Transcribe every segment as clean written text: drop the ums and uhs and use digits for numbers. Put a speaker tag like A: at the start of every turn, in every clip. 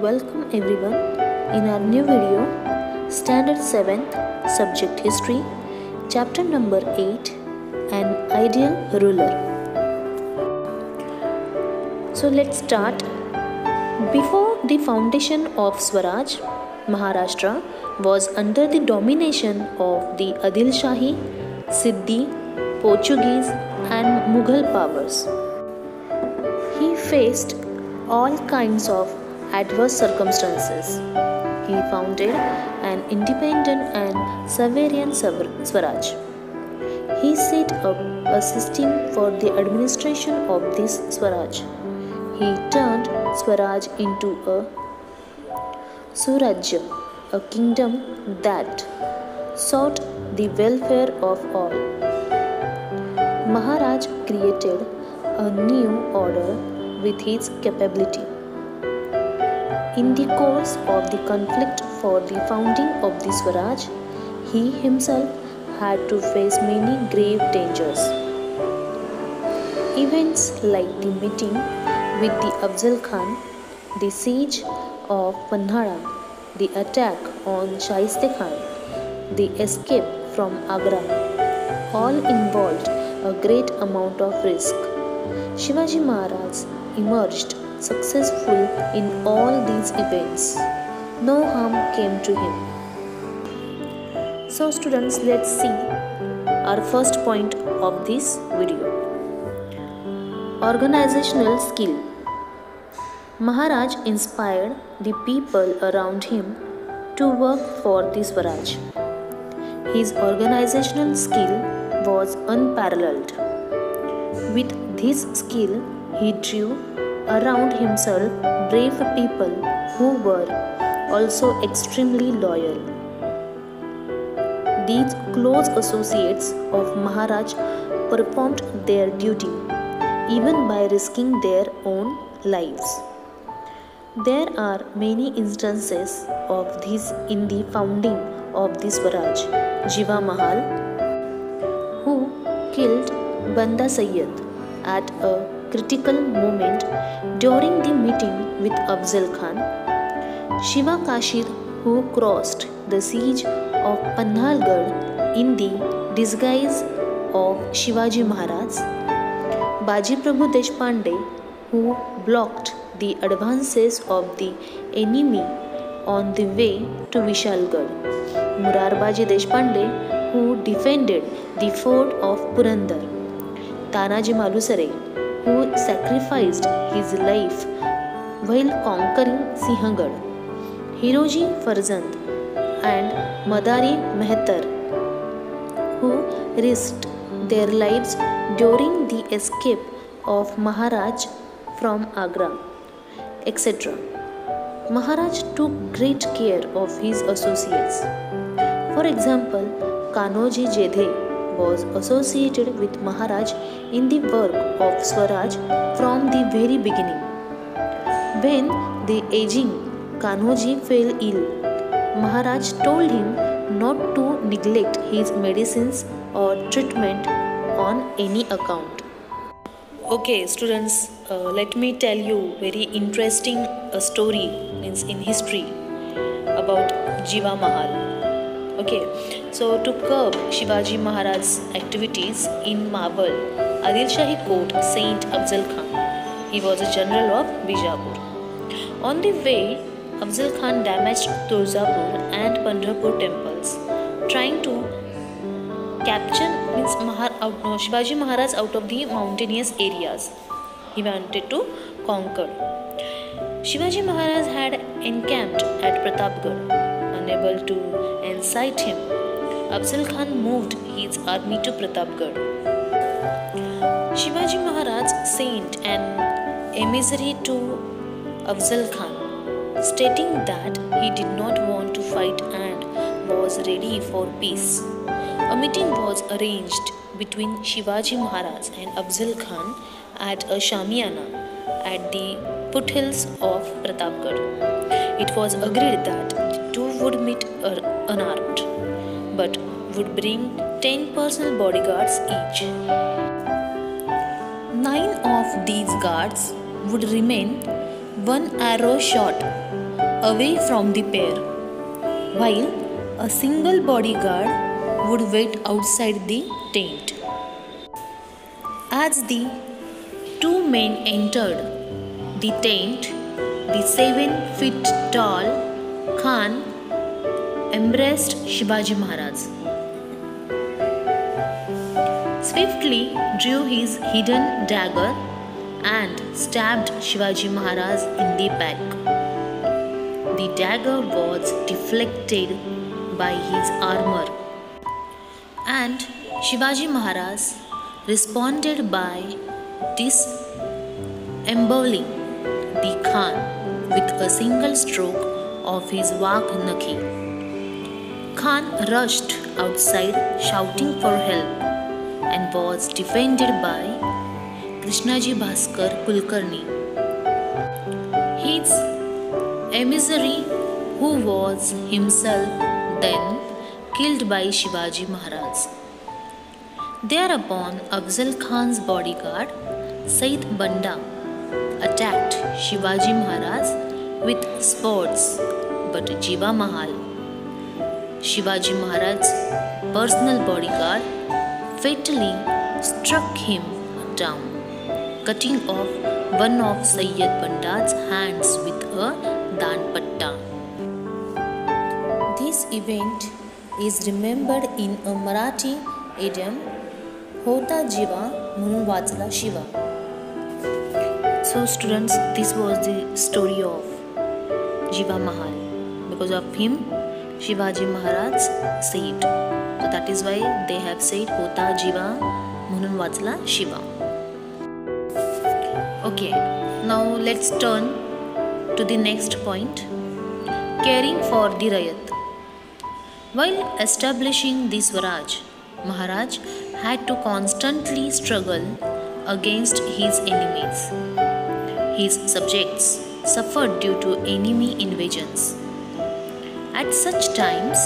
A: Welcome everyone in our new video, Standard 7th, Subject History, Chapter number 8, An Ideal Ruler. So let's start. Before the foundation of Swaraj, Maharashtra was under the domination of the Adil Shahi, Siddhi, Portuguese and Mughal powers. He faced all kinds of adverse circumstances. He founded an independent and sovereign Swaraj. He set up a system for the administration of this Swaraj. He turned Swaraj into a Surajya, a kingdom that sought the welfare of all. Maharaj created a new order with his capability. In the course of the conflict for the founding of the Swaraj, he himself had to face many grave dangers. Events like the meeting with the Afzal Khan, the siege of Panhala, the attack on Shaiste Khan, the escape from Agra, all involved a great amount of risk. Shivaji Maharaj emerged successful in all these events. No harm came to him. So students, let's see our first point of this video. Organizational skill. Maharaj inspired the people around him to work for the Swaraj. His organizational skill was unparalleled. With this skill, he drew around himself brave people who were also extremely loyal. These close associates of Maharaj performed their duty even by risking their own lives. There are many instances of this in the founding of the Swaraj. Jiva Mahal, who killed Banda Sayyid at a critical moment during the meeting with Afzal Khan, Shiva Kashir, who crossed the siege of Panhalgarh in the disguise of Shivaji Maharaj, Baji Prabhu Deshpande, who blocked the advances of the enemy on the way to Vishalgarh, Murarbaji Deshpande, who defended the fort of Purandar, Tanaji Malusare, who sacrificed his life while conquering Sinhagad, Hiroji Farzand and Madari Mehtar, who risked their lives during the escape of Maharaj from Agra, etc. Maharaj took great care of his associates. For example, Kanoji Jedhe was associated with Maharaj in the work of Swaraj from the very beginning. When the aging Kanoji fell ill, Maharaj told him not to neglect his medicines or treatment on any account. Okay, students, let me tell you very interesting story in history about Jiva Mahal. Okay, so to curb Shivaji Maharaj's activities in Mawal, Adil Shahi court sent Afzal Khan. He was a general of Bijapur. On the way, Afzal Khan damaged Turzapur and Pandharpur temples, trying to capture Shivaji Maharaj out of the mountainous areas he wanted to conquer. Shivaji Maharaj had encamped at Pratapgarh. Unable to incite him, Afzal Khan moved his army to Pratapgarh. Shivaji Maharaj sent an emissary to Afzal Khan, stating that he did not want to fight and was ready for peace. A meeting was arranged between Shivaji Maharaj and Afzal Khan at a Shamiana at the foothills of Pratapgarh. It was agreed that the two would meet unarmed, but would bring 10 personal bodyguards each. 9 of these guards would remain one arrow shot away from the pair, while a single bodyguard would wait outside the tent. As the two men entered the tent, the 7 feet tall Khan embraced Shivaji Maharaj, swiftly drew his hidden dagger and stabbed Shivaji Maharaj in the back. The dagger was deflected by his armor, and Shivaji Maharaj responded by disemboweling the Khan with a single stroke of his Vak Nakhi. Khan rushed outside shouting for help and was defended by Krishnaji Bhaskar Kulkarni, his emissary, who was himself then killed by Shivaji Maharaj. Thereupon Afzal Khan's bodyguard Said Banda attacked Shivaji Maharaj with swords, but Jiva Mahal, Shivaji Maharaj's personal bodyguard, fatally struck him down, cutting off one of Sayyid Banda's hands with a danpatta. This event is remembered in a Marathi idiom, Hota Jiva म्हणून वाचला Shiva. So students, this was the story of Jiva Mahal. Because of him, Shivaji Maharaj saved. So that is why they have said Hota Jiva म्हणून वाचला Shiva. Okay, now let's turn to the next point, caring for the Rayat. While establishing the Swaraj, Maharaj had to constantly struggle against his enemies. His subjects suffered due to enemy invasions. At such times,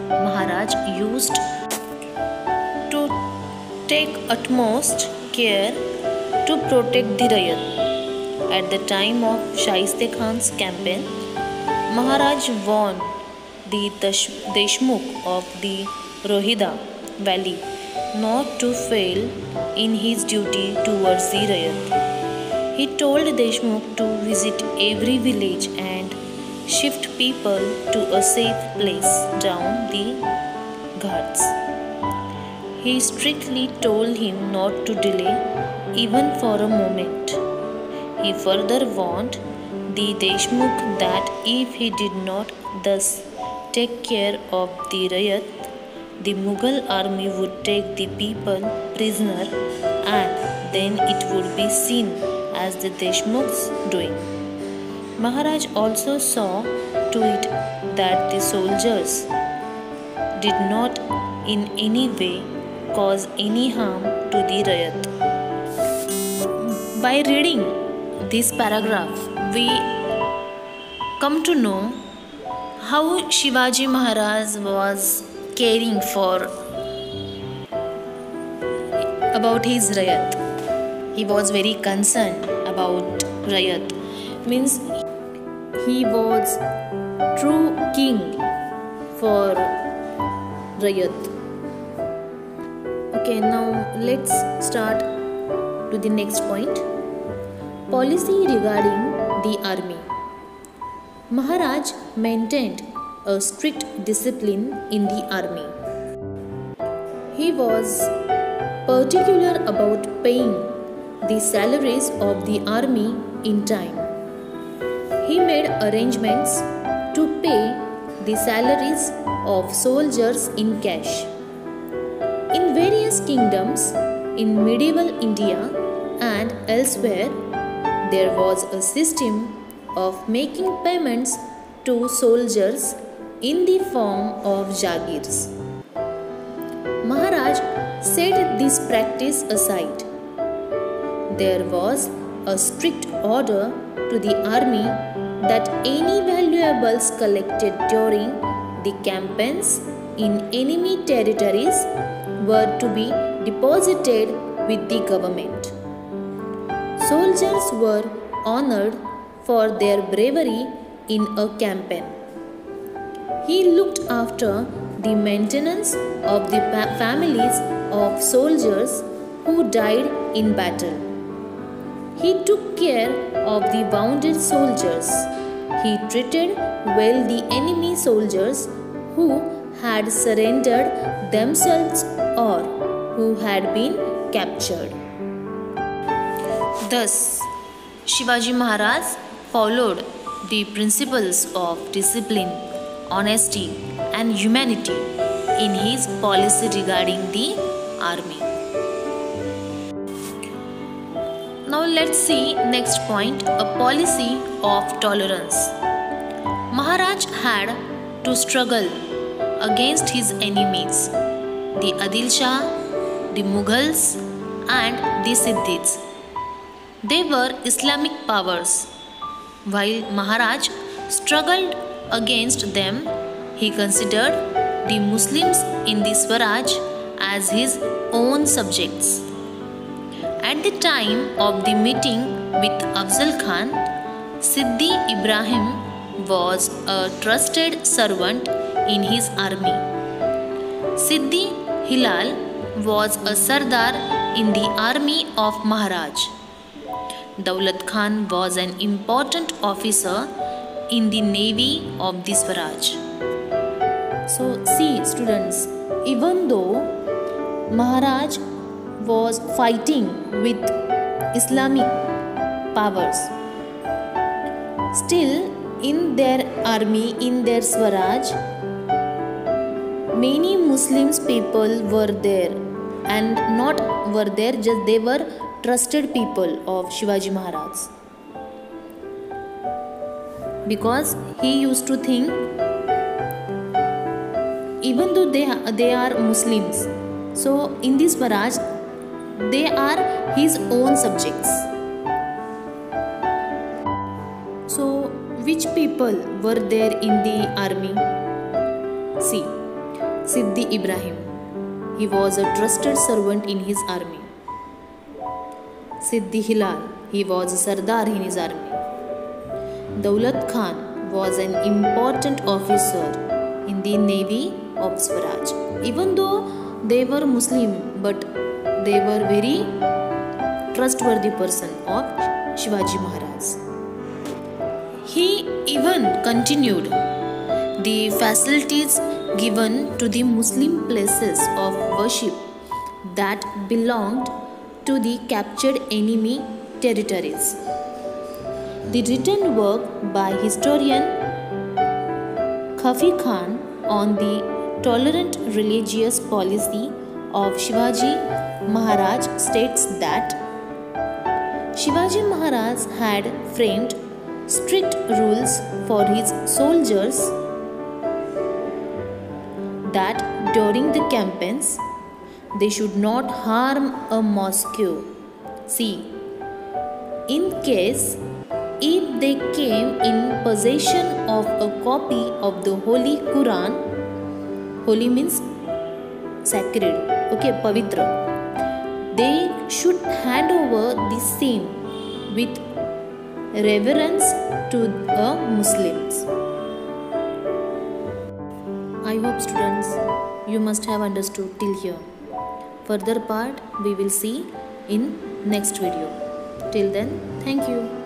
A: Maharaj used to take utmost care to protect the Rayat. At the time of Shaiste Khan's campaign, Maharaj warned the Deshmukh of the Rohida Valley not to fail in his duty towards the Rayat. He told Deshmukh to visit every village and shift people to a safe place down the ghats. He strictly told him not to delay even for a moment. He further warned the Deshmukh that if he did not thus take care of the Rayat, the Mughal army would take the people prisoner, and then it would be seen as the Deshmukh's doing. Maharaj also saw to it that the soldiers did not in any way cause any harm to the Rayat. By reading this paragraph, we come to know how Shivaji Maharaj was caring about his Rayat. He was very concerned about Rayat. Means he was true king for Rayat. Okay, now let's start to the next point. Policy regarding the army. Maharaj maintained a strict discipline in the army. He was particular about paying the salaries of the army in time. He made arrangements to pay the salaries of soldiers in cash. In various kingdoms in medieval India and elsewhere, there was a system of making payments to soldiers in the form of jagirs. Maharaj set this practice aside. There was a strict order to the army that any valuables collected during the campaigns in enemy territories were to be deposited with the government. Soldiers were honored for their bravery in a campaign. He looked after the maintenance of the families of soldiers who died in battle. He took care of the wounded soldiers. He treated well the enemy soldiers who had surrendered themselves or who had been captured. Thus, Shivaji Maharaj followed the principles of discipline, honesty, and humanity in his policy regarding the army. Now let's see next point, a policy of tolerance. Maharaj had to struggle against his enemies, the Adil Shah, the Mughals, and the Siddhids. They were Islamic powers. While Maharaj struggled against them, he considered the Muslims in the Swaraj as his own subjects. At the time of the meeting with Afzal Khan, Siddhi Ibrahim was a trusted servant in his army. Siddhi Hilal was a Sardar in the army of Maharaj. Daulat Khan was an important officer in the navy of the Swaraj. So see students, even though Maharaj was fighting with Islamic powers, still in their army, in their Swaraj, many Muslims people were there, and not were there, just they were trusted people of Shivaji Maharaj. Because he used to think, even though they are Muslims, so in this Swaraj, they are his own subjects. So which people were there in the army? See, Siddhi Ibrahim, he was a trusted servant in his army. Siddhi Hilal, he was a Sardar in his army. Daulat Khan was an important officer in the navy of Swaraj. Even though they were Muslim, but they were very trustworthy person of Shivaji Maharaj. He even continued the facilities given to the Muslim places of worship that belonged to the captured enemy territories. The written work by historian Khafi Khan on the tolerant religious policy of Shivaji Maharaj states that Shivaji Maharaj had framed strict rules for his soldiers that during the campaigns they should not harm a mosque. See, in case if they came in possession of a copy of the Holy Quran, holy means sacred, okay, pavitra, they should hand over the same with reverence to the Muslims. I hope students, you must have understood till here. Further part we will see in next video. Till then, thank you.